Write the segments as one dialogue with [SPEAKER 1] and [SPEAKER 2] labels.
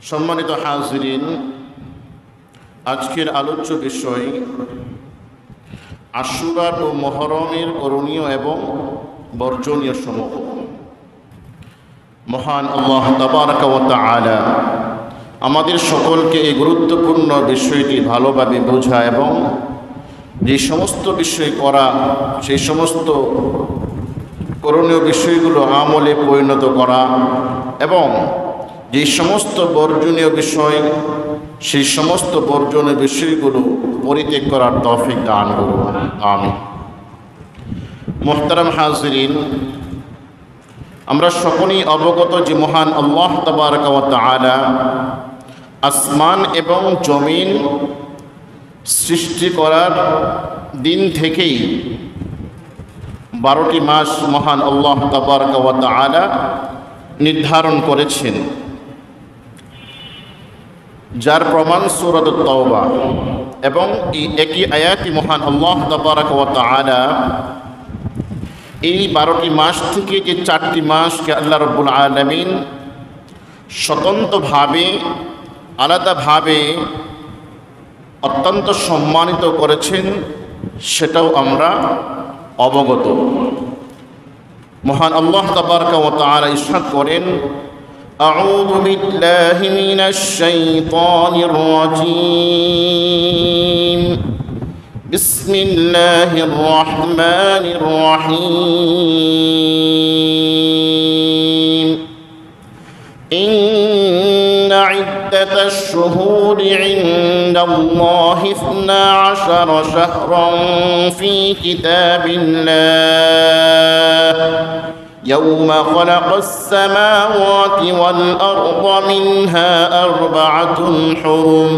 [SPEAKER 1] সম্মানিত হাজিরিন, আজকের আলোচ্য বিষয় আশুরা ও মুহররমের করণীয় এবং বর্জনীয় সমূহ। মহান আল্লাহ তাবারক ওয়া তাআলা আমাদের সকলকে এই গুরুত্বপূর্ণ বিষয়টি ভালোভাবে বোঝা এবং যে সমস্ত বিষয় করা, সেই সমস্ত করণীয় বিষয়গুলো আমলে পরিণত করা এবং যে সমস্ত বর্জনীয় বিষয়, সেই সমস্ত বর্জনীয় বিষয়গুলো পরিত্যাগ করার তৌফিক দান করুন, আমিন। মুহতারাম হাজিরিন, আমরা সকলেই অবগত যে মহান আল্লাহ তাবারক ওয়া তাআলা আসমান এবং জমিন সৃষ্টি করার দিন থেকেই 12টি মাস মহান আল্লাহ তাবারক ওয়া তাআলা নির্ধারণ করেছেন, যার প্রমাণ সূরাতুত তাওবা। এবং এই একই আয়াতে মহান আল্লাহ তাবারক ওয়া তাআলা এই 12টি মাস থেকে যে 4টি মাসকে আল্লাহ রাব্বুল আলামিন স্বতন্ত্রভাবে, আলাদাভাবে অত্যন্ত সম্মানিত করেছেন, সেটাও আমরা অবগত। মহান আল্লাহ তাবারক ওয়া তাআলা ইরশাদ করেন, আউযু বিল্লাহি মিনাশ শাইতানির রাজীম, বিসমিল্লাহির রহমানির রহিম। ইন্না ইদ্দাতাশ শুহুরি ইনদাল্লাহি 12 শাহরান ফি কিতাবিল্লাহ يوم خلق السماوات والأرض منها 4 حرم।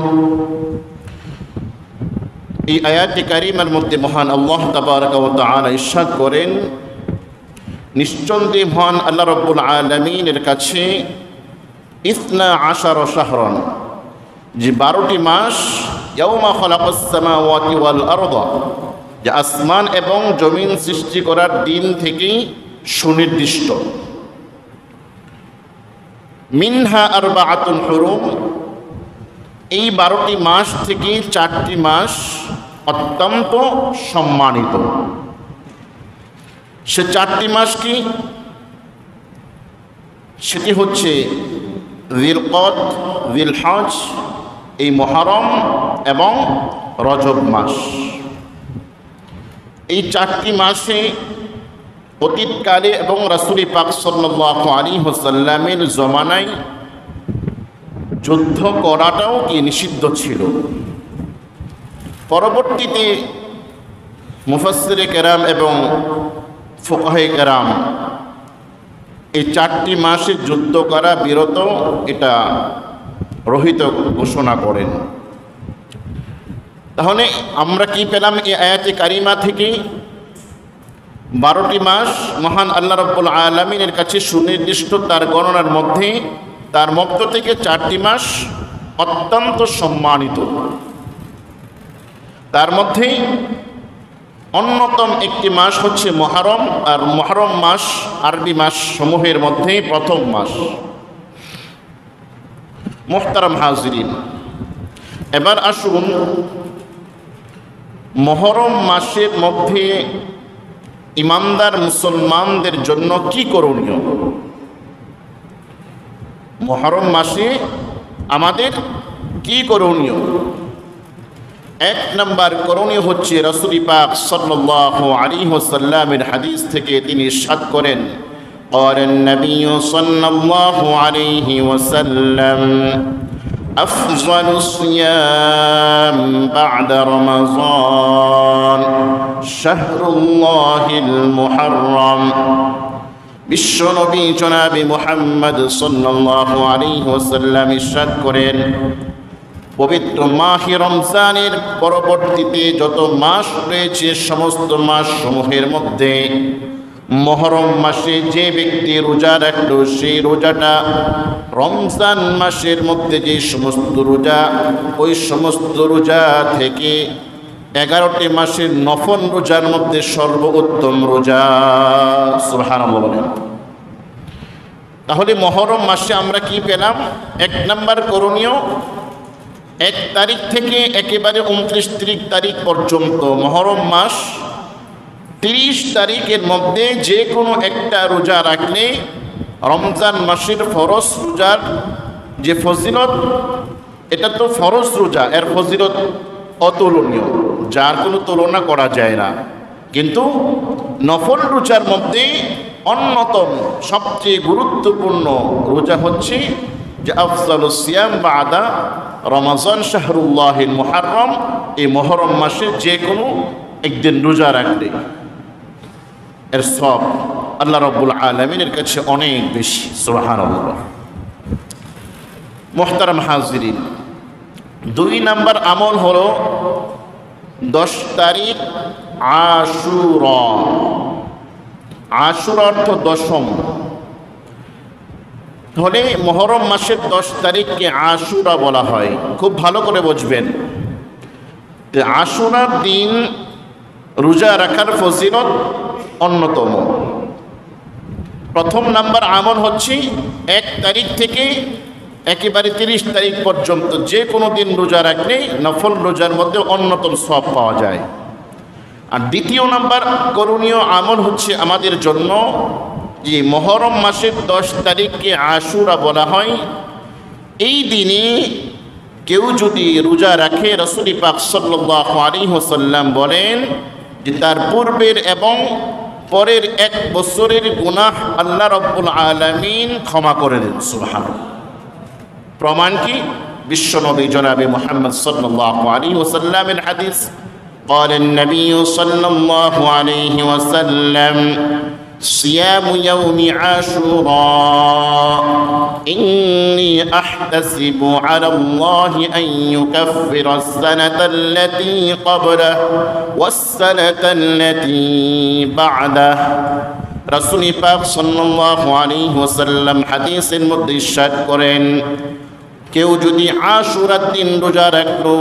[SPEAKER 1] এই আয়াতে কারিমার মধ্যে মহান আল্লাহ তাবারক ওয়া তাআলা ইরশাদ করেন, নিশ্চয়ই মহান আল্লাহ রাব্বুল আলামিনের কাছে 12 শাহরান, যে 12টি মাস, ইয়াউমা খালাকাস সামাওয়াতি ওয়াল আরদ, যে আসমান এবং জমিন সৃষ্টি করার দিন থেকেই সুনির্দিষ্ট। মিনহা 4 হুরুম, এই 12টি মাস থেকে 4টি মাস অত্যন্ত সম্মানিত। সে 4টি মাস কি? সেটি হচ্ছে যিলকদ, যিলহজ, এই মুহররম এবং রজব মাস। এই 4টি মাসে অতীতকালে এবং রাসূল পাক সাল্লাল্লাহু আলাইহি ওয়াসাল্লামের জমানায় যুদ্ধ করাটাও কি নিষিদ্ধ ছিল। পরবর্তীতে মুফাসসিরে কেরাম এবং ফুকাহে কেরাম এই 4টি মাসে যুদ্ধ করা বিরত, এটা রহিত ঘোষণা করেন। তাহলে আমরা কি পেলাম এই আয়াতে কারিমা থেকে? 12টি মাস মহান আল্লাহ রাব্বুল আলামিনের কাছে সুনির্দিষ্ট, তার গণনার মধ্যে তার মধ্য থেকে 4টি মাস অত্যন্ত সম্মানিত। তার মধ্যে অন্যতম একটি মাস হচ্ছে মুহররম, আর মুহররম মাস আরবি মাস সমূহের মধ্যে প্রথম মাস। মুহতারাম হাজিরিন, এবার আসুন মুহররম মাসের মধ্যে ইমানদার মুসলমানদের জন্য কি করণীয়। মুহররম মাসে আমাদের কি করণীয়? 1 নম্বর করণীয় হচ্ছে রাসূল পাক সাল্লাল্লাহু আলাইহি ওয়াসাল্লামের হাদিস থেকে তিনি ইরশাদ করেন, ক্বালান নবী সাল্লাল্লাহু আলাইহি ওয়াসাল্লাম, আফযালুস সিয়াম বা'দা রমাযান শাহরুল্লাহিল মুহররম। বিশ্বনবী জনাবে মুহাম্মদ সাল্লাল্লাহু আলাইহি ওয়াসাল্লাম ইরশাদ করেন, পবিত্র মাহে রমজানের পরবর্তীতে যত মাস রয়েছে, সমস্ত মাস সমূহের মধ্যে মুহররম মাসে যে ব্যক্তি রোজা রাখলো, সেই রোজাটা রমজান মাসের মধ্যে যে সমস্ত রোজা, ওই সমস্ত রোজা থেকে 11টি মাসের নফল রোজার মধ্যে সর্বোত্তম রোজা। সুবহানাল্লাহ। তাহলে মহরম মাসে আমরা কি পেলাম? 1 নম্বর করণীয়, 1 তারিখ থেকে একেবারে 29 তারিখ পর্যন্ত মহরম মাস, 30 তারিখের মধ্যে যে কোনো একটা রোজা রাখলে রমজান মাসের ফরজ রোজার যে ফজিলত, এটা তো ফরজ রোজা, এর ফজিলত অতুলনীয়, যার কোনো তুলনা করা যায় না। কিন্তু নফল রোজার মধ্যে অন্যতম সবচেয়ে গুরুত্বপূর্ণ রোজা হচ্ছে যে আফজালুস সিয়াম বাদা রমাজান শাহরুল্লাহিল মুহাররম, এই মুহররম মাসে যে কোনো একদিন রোজা রাখলে এর সব আল্লাহ রাব্বুল আলামিনের কাছে অনেক বেশি। সুবহানাল্লাহ। মুহতারাম হাজিরিন, 2 নম্বর আমল হলো 10 তারিখ আশুরা। আশুরা অর্থ দশম। তাহলে মুহররম মাসের 10 তারিখকে আশুরা বলা হয়। খুব ভালো করে বুঝবেন, আশুরার দিন রোজা রাখার ফজিলত অন্যতম। প্রথম নাম্বার আমল হচ্ছে 1 তারিখ থেকে একেবারে 30 তারিখ পর্যন্ত যে কোনো দিন রোজা রাখলে নফল রোজার মধ্যে অন্যতম সওয়াব পাওয়া যায়। আর দ্বিতীয় নাম্বার করণীয় আমল হচ্ছে আমাদের জন্য যে মুহররম মাসের 10 তারিখকে আশুরা বলা হয়। এই দিনে কেউ যদি রোজা রাখে, রাসূল পাক সাল্লাল্লাহু আলাইহি ওয়াসাল্লাম বলেন যে তার পূর্বের এবং পরের 1 বছরের গুনাহ আল্লাহ রাব্বুল আলামিন ক্ষমা করে দেন। সুবহানাল্লাহ। প্রমাণ কি? বিশ্বনবী জনাবে মুহাম্মদ সাল্লাল্লাহু আলাইহি ওয়াসাল্লামের হাদিস, قال النبي صلى الله عليه وسلم صيام يوم عاشوراء إني أحتسب على الله أن يكفر السنة التي قبله والسنة التي بعده। রাসূল পাক সাল্লাল্লাহু আলাইহি ওয়াসাল্লাম হাদিসের মধ্যে ইরশাদ করেন, কেউ যদি আশুরার দিন রোজা রাখলো,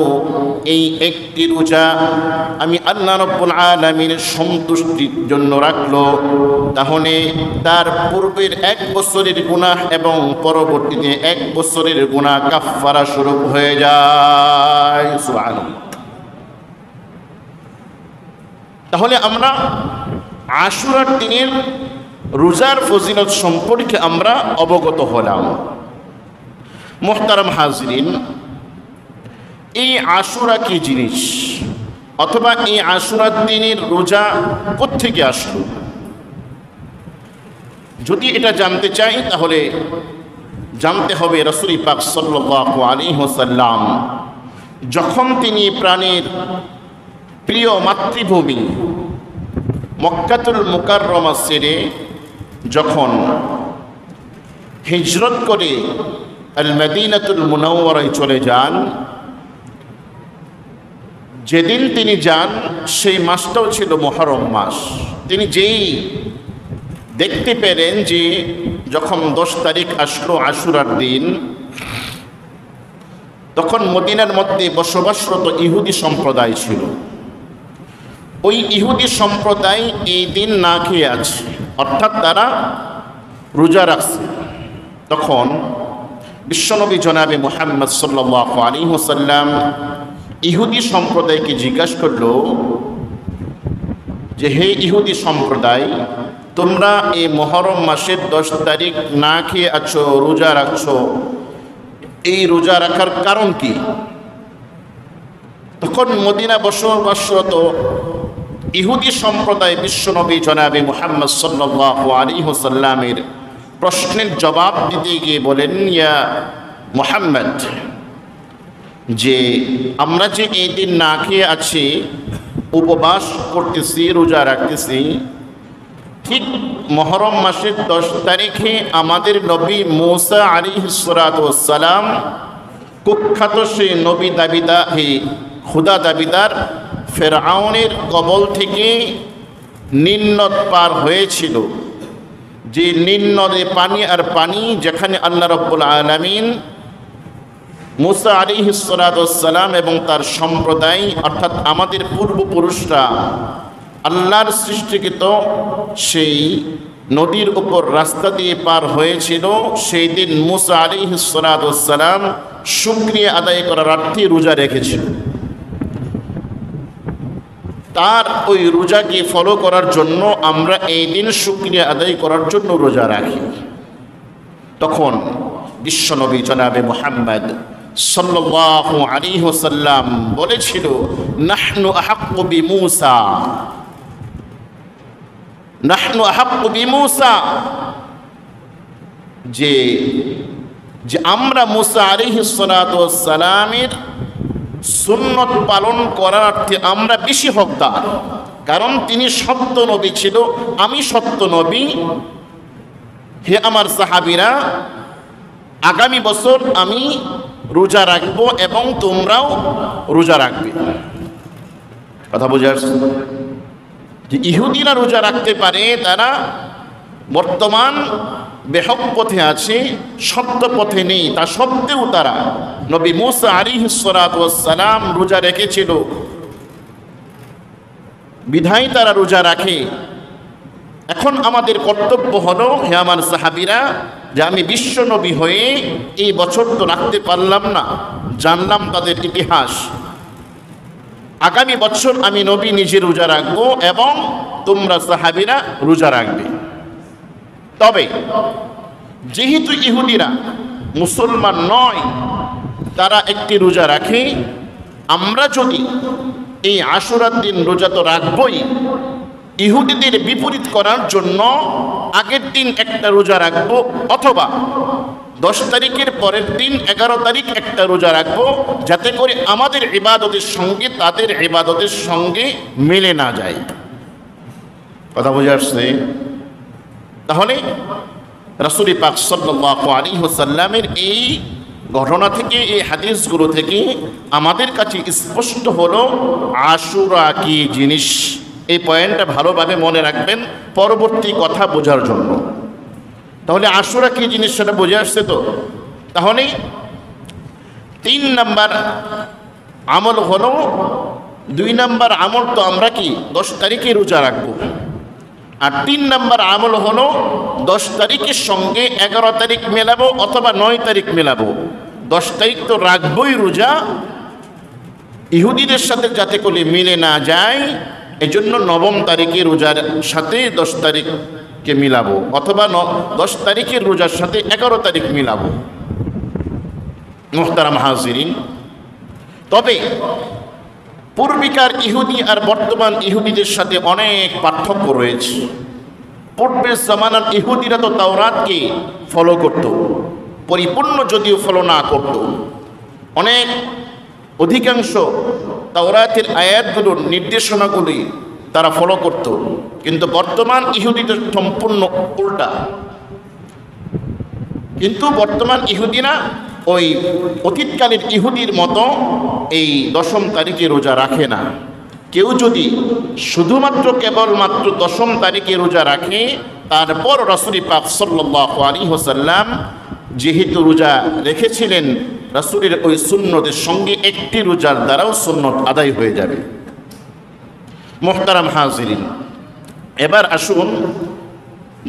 [SPEAKER 1] এই একটি রোজা আমি আল্লাহ রাব্বুল আলামিনের সন্তুষ্টির জন্য রাখলো, তাহলে তার পূর্বের 1 বছরের গুনাহ এবং পরবর্তীতে 1 বছরের গুনাহ কাফফারা স্বরূপ হয়ে যায়। সুবহানাল্লাহ। তাহলে আমরা আশুরার দিনের রোজার ফজিলত সম্পর্কে আমরা অবগত হলাম। মুহতারাম হাজিরিন, এই আশুরা কি জিনিস, অথবা এই আশুরার দিনের রোজা কোত্থেকে আসলো? যদি এটা জানতে চাই তাহলে জানতে হবে রাসূল পাক সাল্লাল্লাহু আলাইহি ওয়াসাল্লাম যখন তিনি প্রাণের প্রিয় মাতৃভূমি মক্কাতুল মুকাররমা ছেড়ে যখন হিজরত করে আল মদিনাতুল মুনাওয়ারায় চলে যান, যেদিন তিনি যান সেই মাসটাও ছিল মুহররম মাস। তিনি যেই দেখতে পেলেন যে যখন 10 তারিখ আসলো আশুরার দিন, তখন মদিনার মধ্যে বসবাসরত ইহুদি সম্প্রদায় ছিল। ওই ইহুদি সম্প্রদায় এই দিন না খেয়ে আছে, অর্থাৎ তারা রোজা রাখছে। তখন বিশ্বনবী জনাবে মুহাম্মদ সাল্লাল্লাহু আলাইহি ওয়াসাল্লাম ইহুদি সম্প্রদায়কে জিজ্ঞাসা করল যে, হে ইহুদি সম্প্রদায়, তোমরা এই মুহররম মাসের 10 তারিখ না খেয়ে আছো, রোজা রাখছো, এই রোজা রাখার কারণ কি? তখন মদিনা বসবাসরত ইহুদি সম্প্রদায় বিশ্বনবী জনাবে মুহাম্মদ সাল্লাল্লাহু আলাইহি ওয়াসাল্লামের প্রশ্নের জবাব দিতে গিয়ে বলেন, ইয়া মুহাম্মদ, যে আমরা যে এই দিন না খেয়ে আছি, উপবাস করতেছি, রোজা রাখতেছি, ঠিক মুহররম মাসের 10 তারিখে আমাদের নবী মূসা আলাইহিস সালাতু ওয়াস সালাম, কুখ্যাত সেই নবী দাবিদার, খুদা দাবিদার ফেরাউনের কবল থেকে নীল নদ পার হয়েছিল। যে নীল নদে পানি আর পানি, যেখানে আল্লাহ রাব্বুল আলামিন মূসা আলাইহিস সালাতু ওয়াস সালাম এবং তার সম্প্রদায়, অর্থাৎ আমাদের পূর্বপুরুষরা আল্লাহর সৃষ্টিকৃত সেই নদীর উপর রাস্তা দিয়ে পার হয়েছিল, সেই দিন মুসা আলাইহিস সালাতু ওয়াস সালাম শুকরিয়া আদায় করার অর্থে রোজা রেখেছিল। তার ওই রোজাকে ফলো করার জন্য আমরা এই দিন শুকরিয়া আদায় করার জন্য রোজা রাখি। তখন বিশ্বনবী জনাবে মুহাম্মদ সাল্লাল্লাহু আলাইহি ওয়াসাল্লাম বলেছিল, নাহনু আহাক্কু বিমূসা, নাহনু আহাক্কু বিমূসা, যে আমরা মুসা আলাইহিস সালাতু ওয়াস সালামের সুন্নত পালন করার অর্থে আমরা বেশি হকদার, কারণ তিনি সত্য নবী ছিল, আমি সত্য নবী। হে আমার সাহাবীরা, আগামী বছর আমি রোজা রাখবো এবং তোমরাও রোজা রাখবে। কথা বুঝে আসছে? যে ইহুদিরা রোজা রাখতে পারে, তারা বর্তমান বেহক পথে আছে, সত্য পথে নেই, তা সত্ত্বেও তারা নবী মুসা আলাইহিস সালাতু ওয়াস সালাম রোজা রেখেছিল বিধায় তারা রোজা রাখে। এখন আমাদের কর্তব্য হলো, হে আমার সাহাবীরা, যে আমি বিশ্ব নবী হয়ে এই বছর তো রাখতে পারলাম না, জানলাম তাদের ইতিহাস, আগামী বছর আমি নবী নিজে রোজা রাখবো এবং তোমরা সাহাবীরা রোজা রাখবে। তবে যেহেতু ইহুদিরা মুসলমান নয়, তারা একটি রোজা রাখে, আমরা যদি এই আশুরার দিন রোজা তো রাখবই, ইহুদিদের বিপরীত করার জন্য আগের দিন একটা রোজা রাখবো, অথবা 10 তারিখের পরের দিন 11 তারিখ একটা রোজা রাখবো, যাতে করে আমাদের ইবাদতের সঙ্গে তাদের ইবাদতের সঙ্গে মিলে না যায়। কথা বুঝে আসছে? তাহলে রাসূল পাক সাল্লাল্লাহু আলাইহি ওয়াসাল্লামের এই ঘটনা থেকে, এই হাদিসগুলো থেকে আমাদের কাছে স্পষ্ট হলো আশুরা কি জিনিস। এই পয়েন্টটা ভালোভাবে মনে রাখবেন পরবর্তী কথা বোঝার জন্য। তাহলে আশুরা কি জিনিস সেটা বুঝে আসছে তো? তাহলে 3 নাম্বার আমল হলো, 2 নাম্বার আমল তো আমরা কি 10 তারিখে রোজা রাখবো, আর 3 নাম্বার আমল হলো 10 তারিখের সঙ্গে 11 তারিখ মেলাবো অথবা 9 তারিখ মেলাবো। 10 তারিখ তো রাখবই রোজা, ইহুদিদের সাথে যাতে করে মিলে না যায়, এজন্য 9 তারিখে রোজার সাথে 10 তারিখকে মিলাবো, অথবা 10 তারিখের রোজার সাথে 11 তারিখ মিলাবো। মুহতারাম হাজিরিন, তবে পূর্বিকার ইহুদি আর বর্তমান ইহুদিদের সাথে অনেক পার্থক্য রয়েছে। পূর্বের জামানার ইহুদিরা তো তাওরাতকে ফলো করত, পরিপূর্ণ যদিও ফলো না করত, অনেক অধিকাংশ তাওরাতের আয়াতগুলোর নির্দেশনাগুলি তারা ফলো করত, কিন্তু বর্তমান ইহুদিদের সম্পূর্ণ উল্টা। কিন্তু বর্তমান ইহুদিরা ওই অতীতকালের ইহুদির মতো এই 10 তারিখে রোজা রাখে না। কেউ যদি শুধুমাত্র কেবলমাত্র 10 তারিখে রোজা রাখে, তারপর রাসূল পাক সাল্লাল্লাহু আলাইহি ওয়াসাল্লাম যেহেতু রোজা রেখেছিলেন, রাসূলের ওই সুন্নতের সঙ্গে একটি রোজার দ্বারাও সুন্নত আদায় হয়ে যাবে। মুহতারাম হাজিরিন, এবার আসুন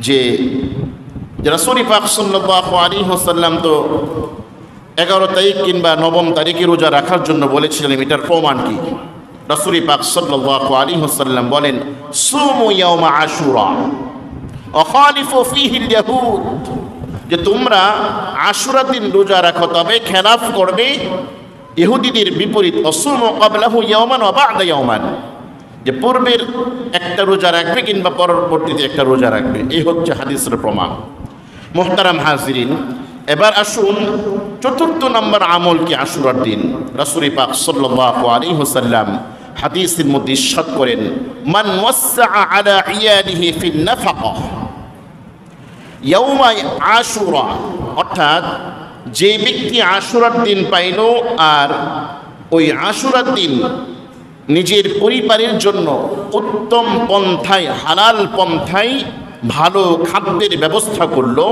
[SPEAKER 1] যে রাসূল পাক সাল্লাল্লাহু আলাইহি ওয়াসাল্লাম তো 11 তারিখ কিংবা 9 তারিখে রোজা রাখার জন্য বলেছিলেন, এটার প্রমাণ কি? রাসূল পাক সাল্লাল্লাহু আলাইহি ওয়াসাল্লাম বলেন, সুমু ইয়াওমা আশুরা ওয়া খালিফু ফীহি আল-ইয়াহুদ, যে তোমরা আশুরা দিন রোজা রাখো, তবে খেলাফ করবে ইহুদিদের বিপরীত। অসুমু ক্বাবলাহু ইয়াওমান ওয়া বা'দা ইয়াওমান, যে পূর্বের একটা রোজা রাখবে কিংবা পরবর্তীতে একটা রোজা রাখবে। এই হচ্ছে হাদিসের প্রমাণ। মুহতারাম হাজিরিন, এবার আসুন 4 নম্বর আমল কি আশুরার দিন। রাসূল পাক সাল্লাল্লাহু আলাইহি ওয়াসাল্লাম হাদিসের মধ্যে ইরশাদ করেন, মান ওয়াসআ আলা ইয়ালিহি ফিন নাফাকা ইয়াউমা আশুরা, অর্থাৎ যে ব্যক্তি আশুরার দিন পাইল আর ওই আশুরার দিন নিজের পরিবারের জন্য উত্তম পন্থায়, হালাল পন্থায় ভালো খাদ্যের ব্যবস্থা করলো,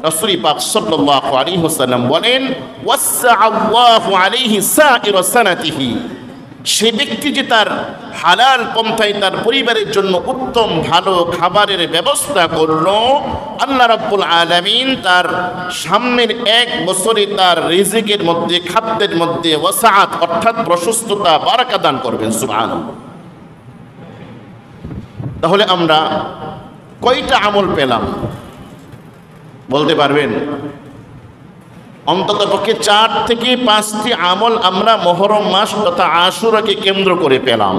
[SPEAKER 1] রাসূল পাক সাল্লাল্লাহু আলাইহি ওয়াসাল্লাম বলেন, ওয়াসআল্লাহু আলাইহি সাইরা সানাতিহি, সেই ব্যক্তি যে তার হালাল পন্থায় তার পরিবারের জন্য উত্তম ভালো খাবারের ব্যবস্থা করলো, আল্লাহ রাব্বুল আলামিন তার সামনের 1 বছরে তার রিজিকের মধ্যে খাদ্যের মধ্যে ওয়াসাআত অর্থাৎ প্রশস্ততা বারাকা দান করবেন। সুবহানাল্লাহ। তাহলে আমরা কয়টা আমল পেলাম বলতে পারবেন? অন্তত পক্ষে 4 থেকে 5টি আমল আমরা মুহররম মাস তথা আশুরাকে কেন্দ্র করে পেলাম।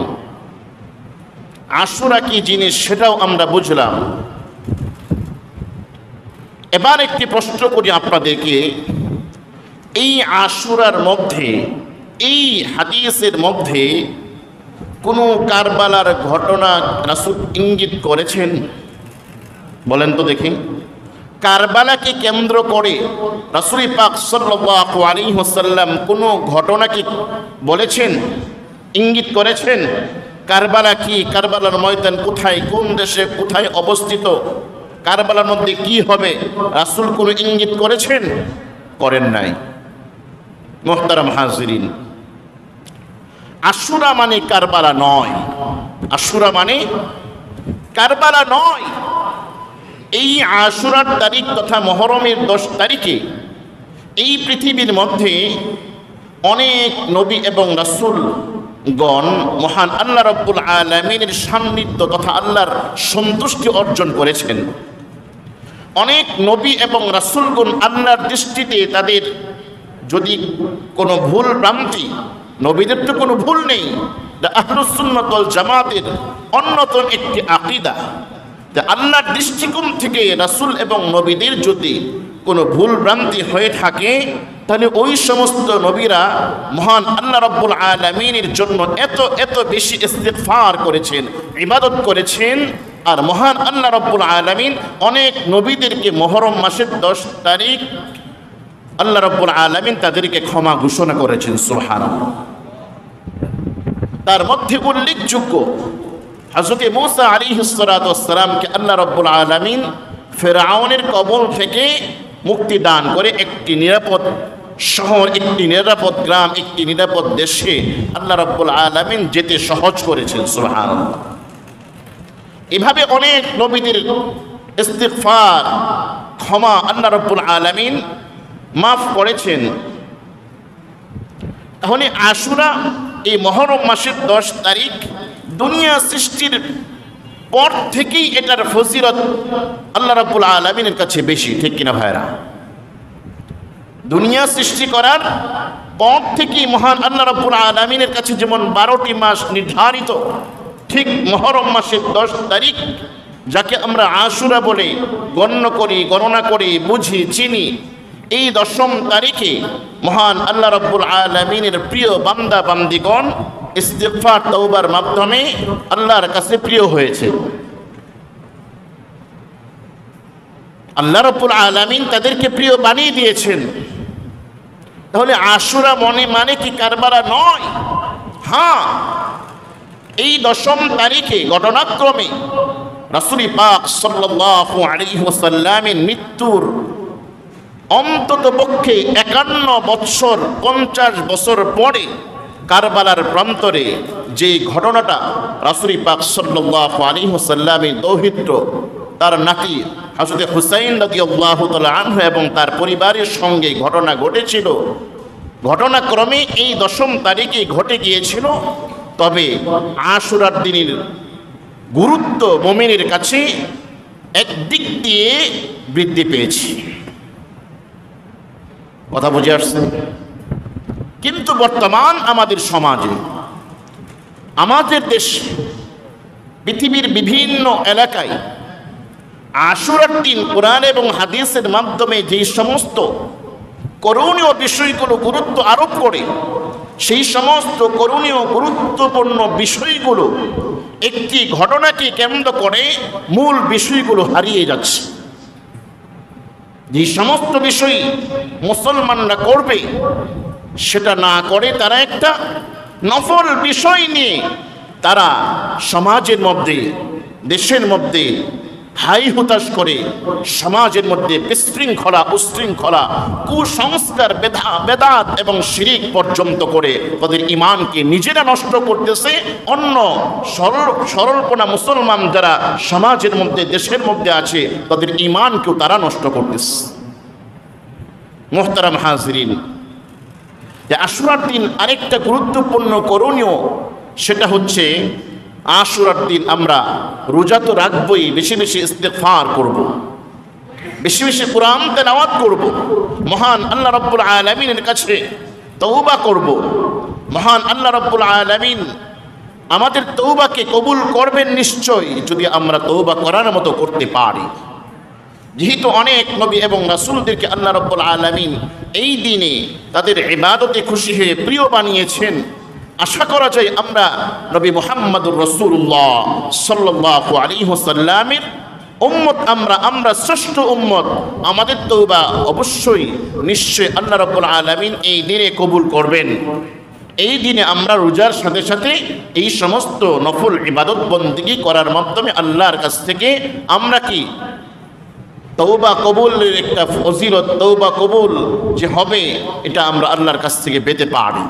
[SPEAKER 1] আশুরা কি জিনিস সেটাও আমরা বুঝলাম। এবার একটি প্রশ্ন করি আপনাদেরকে, এই আশুরার মধ্যে, এই হাদিসের মধ্যে কোনো কারবালার ঘটনা রাসূল ইঙ্গিত করেছেন? বলেন তো দেখি। কারবালাকে কেন্দ্র করে রাসূল পাক সাল্লাল্লাহু আলাইহি ওয়াসাল্লাম কোনো ঘটনা কি বলেছেন, ইঙ্গিত করেছেন? কারবালা কি, কারবালার ময়দান কোথায়, কোন দেশে কোথায় অবস্থিত, কারবালার মধ্যে কি হবে, রাসূল কোনো ইঙ্গিত করেছেন? করেন নাই। মুহতারাম হাজিরিন, আশুরা মানে কারবালা নয়। আশুরা মানে কারবালা নয়। এই আশুরার তারিখ তথা মুহররমের 10 তারিখে এই পৃথিবীর মধ্যে অনেক নবী এবং রাসূলগণ মহান আল্লাহ রাব্বুল আলামিনের সান্নিধ্য তথা আল্লাহর সন্তুষ্টি অর্জন করেছেন। অনেক নবী এবং রাসূলগণ আল্লাহর দৃষ্টিতে তাদের যদি কোনো ভুল ভ্রান্তি, নবীদের তো কোনো ভুল নেই, আহলুস সুন্নাত ওয়াল জামাতের অন্যতম একটি আকীদা, আল্লাহর দৃষ্টিকোণ থেকে রাসূল এবং নবীদের যদি কোনো ভুল ভ্রান্তি হয়ে থাকে, তাহলে ওই সমস্ত নবীরা মহান আল্লাহ রাব্বুল আলামিনের জন্য এত এত বেশি ইস্তিগফার করেছেন, ইবাদত করেছেন। আর মহান আল্লাহ রাব্বুল আলামিন অনেক নবীদেরকে মুহররম মাসের 10 তারিখ আল্লাহ রাব্বুল আলামিন তাদেরকে ক্ষমা ঘোষণা করেছেন। সুবহানাল্লাহ। তার মধ্যে উল্লেখযোগ্য, হযরত মূসা আলাইহিস সালাতু ওয়াস সালামকে আল্লাহ রাব্বুল আলামিন ফিরআউনের কবল থেকে মুক্তি দান করে একটি নিরাপদ শহর, একটি নিরাপদ গ্রাম, একটি নিরাপদ দেশে আল্লাহ রাব্বুল আলামিন যেতে সহজ করেছেন। সুবহানাল্লাহ। এভাবে অনেক নবীদের ইস্তিগফার, ক্ষমা আল্লাহ রাব্বুল আলামিন মাফ করেছেন। তাহলে আশুরা এই মুহররম মাসের 10 তারিখ দুনিয়া সৃষ্টির পর থেকেই এটার ফজিলত আল্লাহ রাব্বুল আলামিনের কাছে বেশি, ঠিক কিনা ভাইরা? দুনিয়া সৃষ্টি করার পর থেকেই মহান আল্লাহ রাব্বুল আলামিনের কাছে যেমন 12টি মাস নির্ধারিত, ঠিক মুহররম মাসের 10 তারিখ যাকে আমরা আশুরা বলে গণ্য করি, গণনা করি, বুঝি, চিনি, এই 10ম তারিখে মহান আল্লাহ রাব্বুল আলামিনের প্রিয় বান্দা বান্দিগণ ইস্তিগফার তওবার মাধ্যমে আল্লাহর কাছে প্রিয় হয়েছে। আল্লাহ রাব্বুল আলামিন তাদেরকে প্রিয় বানিয়ে দিয়েছেন। তাহলে আশুরা মানে কি কারবালা নয়? হ্যাঁ, এই 10ম তারিখে ঘটনাক্রমে রাসূল পাক সাল্লাল্লাহু আলাইহি ওয়াসাল্লামের মৃত্যুর অন্তত পক্ষে 51 বছর 50 বছর পরে কারবালার প্রান্তরে যে ঘটনাটা রাসূল পাক সাল্লাল্লাহু আলাইহি ওয়াসাল্লামের দৌহিত্র তার নাতি হযরত হুসাইন রাদিয়াল্লাহু তাআলা আনহু এবং তার পরিবারের সঙ্গে ঘটনা ঘটেছিল, ঘটনাক্রমে এই 10ম তারিখে ঘটে গিয়েছিল। তবে আশুরার দিনের গুরুত্ব মুমিনের কাছে একদিক দিয়ে বৃদ্ধি পেয়েছে। কথা বুঝে আসছে? কিন্তু বর্তমান আমাদের সমাজে, আমাদের দেশ, পৃথিবীর বিভিন্ন এলাকায় আশুরার দিন কোরআন এবং হাদিসের মাধ্যমে যেই সমস্ত করণীয় বিষয়গুলো গুরুত্ব আরোপ করে, সেই সমস্ত করণীয় গুরুত্বপূর্ণ বিষয়গুলো একটি ঘটনাকে কেন্দ্র করে মূল বিষয়গুলো হারিয়ে যাচ্ছে। যে সমস্ত বিষয় মুসলমানরা করবে সেটা না করে তারা একটা নফল বিষয় নিয়ে তারা সমাজের মধ্যে, দেশের মধ্যে হাই হুতাশ করে সমাজের মধ্যে বিশৃঙ্খলা উশৃঙ্খলা কুসংস্কার বেদাত এবং শিরিক পর্যন্ত করে তাদের ঈমানকে নিজেরা নষ্ট করতেছে। অন্য সরলপনা মুসলমান যারা সমাজের মধ্যে দেশের মধ্যে আছে তাদের ঈমানকেও তারা নষ্ট করতেছে। মুহতারাম হাজিরিন, যে আশুরার দিন আরেকটা গুরুত্বপূর্ণ করণীয়, সেটা হচ্ছে আশুরার দিন আমরা রোজা তো রাখবই, বেশি বেশি ইস্তেগফার করব, বেশি বেশি কোরআন তেলাওয়াত করব, মহান আল্লাহ রাব্বুল আলামিনের কাছে তওবা করব। মহান আল্লাহ রাব্বুল আলামিন আমাদের তওবাকে কবুল করবেন নিশ্চয়ই, যদি আমরা তওবা করার মতো করতে পারি। যেহেতু অনেক নবী এবং রাসূলদেরকে আল্লাহ রাব্বুল আলামিন এই দিনে তাদের ইবাদতে খুশি হয়ে প্রিয় বানিয়েছেন, আশা করা যায় আমরা নবী মুহাম্মদুর রাসূলুল্লাহ সাল্লাল্লাহু আলাইহি ওয়াসাল্লামের উম্মত, আমরা শ্রেষ্ঠ উম্মত। আমাদের তওবা অবশ্যই নিশ্চয় আল্লাহ রাব্বুল আলামিন এই দিনে কবুল করবেন। এই দিনে আমরা রোজার সাথে সাথে এই সমস্ত নফল ইবাদত বন্দেগী করার মাধ্যমে আল্লাহর কাছ থেকে আমরা কি তওবা কবুলের একটা ফজিলত, তওবা কবুল যে হবে এটা আমরা আল্লাহর কাছ থেকে পেতে পারি।